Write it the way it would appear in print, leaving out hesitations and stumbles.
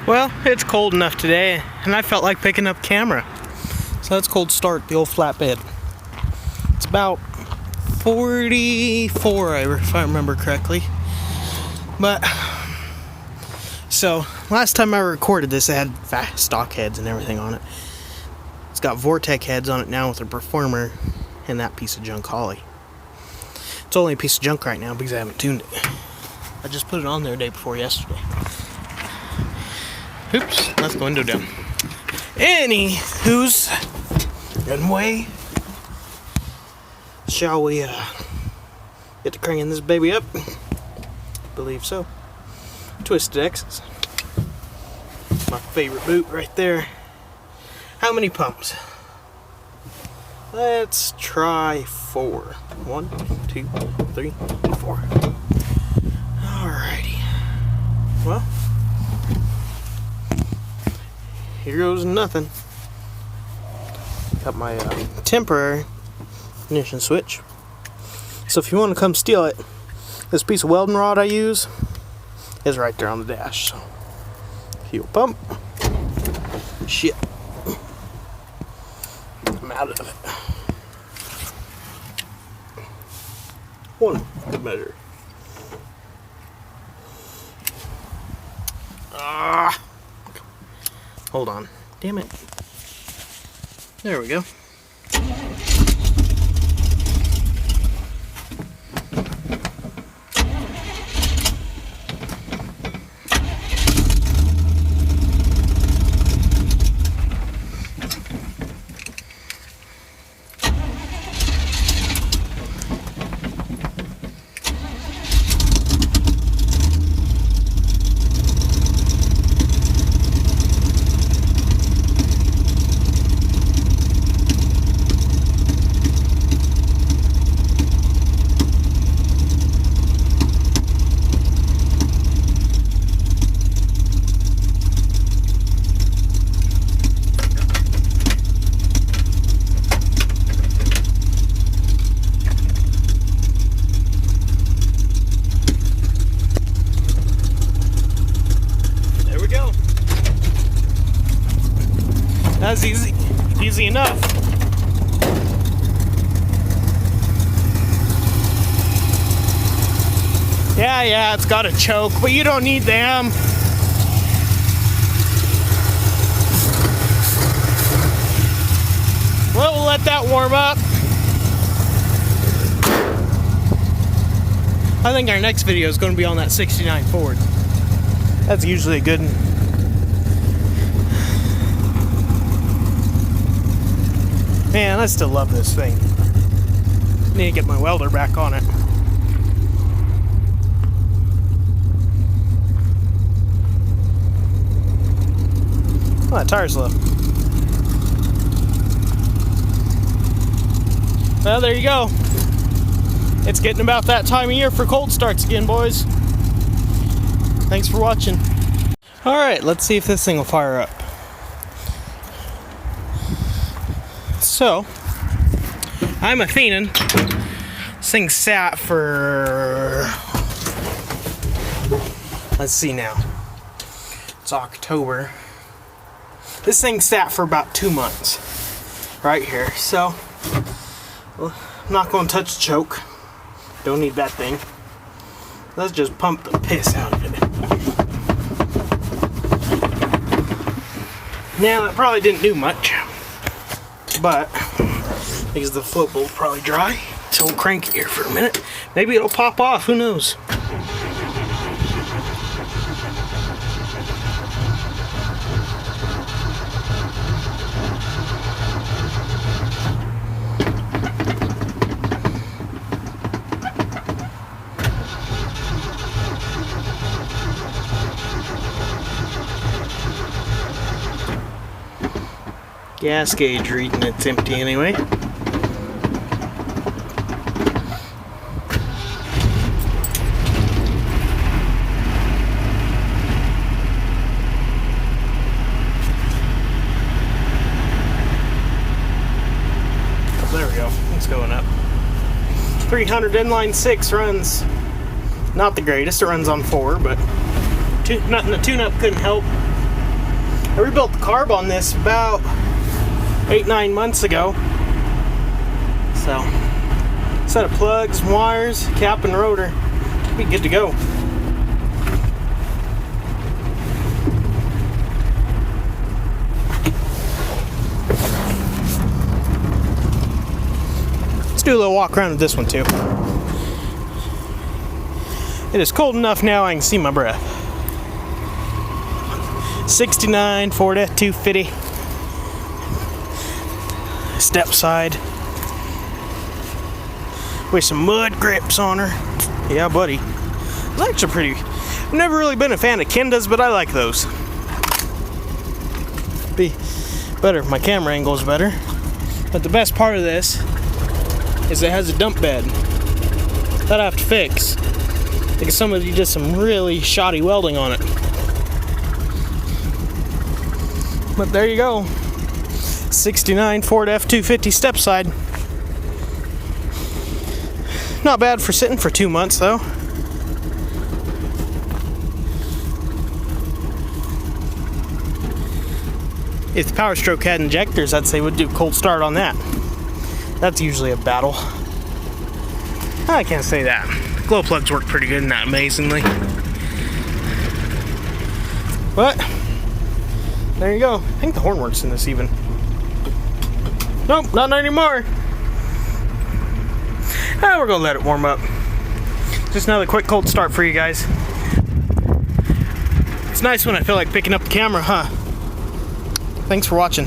Well, it's cold enough today, and I felt like picking up camera. So that's Cold Start, the old flatbed. It's about 44, if I remember correctly. But, so, last time I recorded this, it had stock heads and everything on it. It's got Vortec heads on it now with a Performer and that piece of junk Holley. It's only a piece of junk right now because I haven't tuned it. I just put it on there the day before yesterday. Oops, that's the window down. Anywho's, anyway, shall we get to cranking this baby up? Believe so. Twisted X's. My favorite boot right there. How many pumps? Let's try 4. 1, 2, 3, 4. Alrighty. Well, here goes nothing. Got my temporary ignition switch. So if you want to come steal it, this piece of welding rod I use is right there on the dash. So, fuel pump. Shit. I'm out of it. One good measure. Hold on. Damn it. There we go. That's easy enough. Yeah, it's got a choke, but you don't need them. Well, we'll let that warm up. I think our next video is going to be on that 69 Ford. That's usually a good one. Man, I still love this thing. Need to get my welder back on it. Oh, that tire's low. Well, there you go. It's getting about that time of year for cold starts again, boys. Thanks for watching. Alright, let's see if this thing will fire up. So, I'm a fiendin'. This thing sat for, let's see now, it's October. This thing sat for about 2 months, right here. So, well, I'm not going to touch the choke. Don't need that thing. Let's just pump the piss out of it. Now, that probably didn't do much. But because the float bolt will probably dry, so we'll crank it here for a minute. Maybe it'll pop off, who knows? Gas gauge reading it's empty anyway. Oh, there we go. It's going up. 300 inline 6 runs. Not the greatest. It runs on 4, but nothing. The tune-up couldn't help. I rebuilt the carb on this about 8-9 months ago. So, set of plugs, wires, cap and rotor, be good to go. Let's do a little walk around with this one too. It is cold enough now I can see my breath. 69 Ford F-250. Step side. With some mud grips on her. Yeah, buddy. It's actually pretty. I've never really been a fan of Kendas, but I like those. Be better if my camera angle is better. But the best part of this is it has a dump bed that I have to fix because somebody did some really shoddy welding on it. But there you go. 69 Ford F-250 step side. Not bad for sitting for 2 months though. If the Power Stroke had injectors, I'd say we'd do a cold start on that. That's usually a battle. I can't say that. Glow plugs work pretty good in that, amazingly. But there you go. I think the horn works in this even. Nope, not anymore. We're gonna let it warm up. Just another quick cold start for you guys. It's nice when I feel like picking up the camera, huh? Thanks for watching.